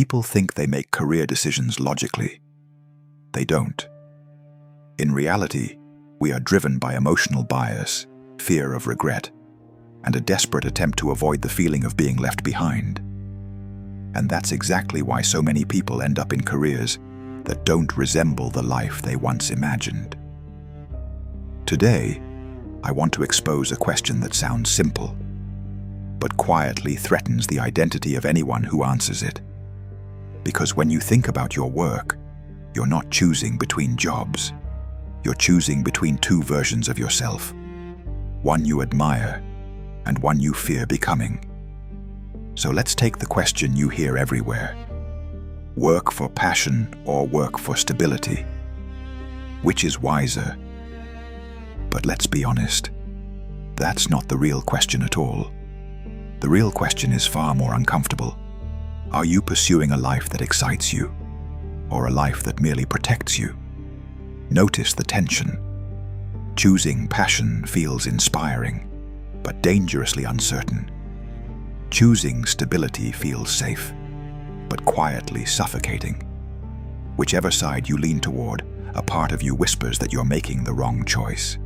People think they make career decisions logically. They don't. In reality, we are driven by emotional bias, fear of regret, and a desperate attempt to avoid the feeling of being left behind. And that's exactly why so many people end up in careers that don't resemble the life they once imagined. Today, I want to expose a question that sounds simple, but quietly threatens the identity of anyone who answers it. Because when you think about your work, you're not choosing between jobs. You're choosing between two versions of yourself, one you admire and one you fear becoming. So let's take the question you hear everywhere. Work for passion or work for stability? Which is wiser? But let's be honest, that's not the real question at all. The real question is far more uncomfortable. Are you pursuing a life that excites you, or a life that merely protects you? Notice the tension. Choosing passion feels inspiring, but dangerously uncertain. Choosing stability feels safe, but quietly suffocating. Whichever side you lean toward, a part of you whispers that you're making the wrong choice.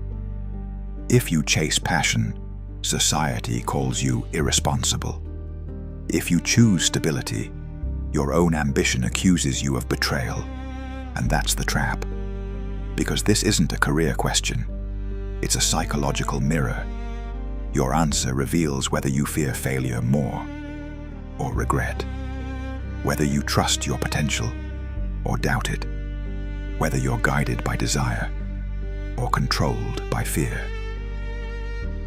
If you chase passion, society calls you irresponsible. If you choose stability, your own ambition accuses you of betrayal. And that's the trap. Because this isn't a career question. It's a psychological mirror. Your answer reveals whether you fear failure more or regret. Whether you trust your potential or doubt it. Whether you're guided by desire or controlled by fear.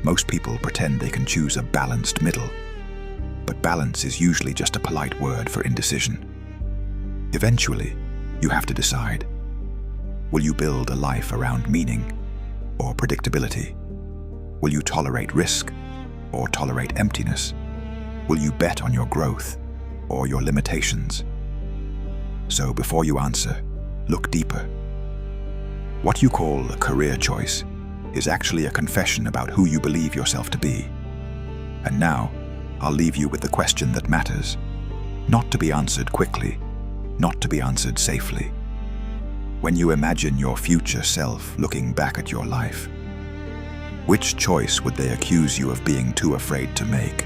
Most people pretend they can choose a balanced middle, but balance is usually just a polite word for indecision. Eventually, you have to decide. Will you build a life around meaning or predictability? Will you tolerate risk or tolerate emptiness? Will you bet on your growth or your limitations? So before you answer, look deeper. What you call a career choice is actually a confession about who you believe yourself to be. And now, I'll leave you with the question that matters, not to be answered quickly, not to be answered safely. When you imagine your future self looking back at your life, which choice would they accuse you of being too afraid to make?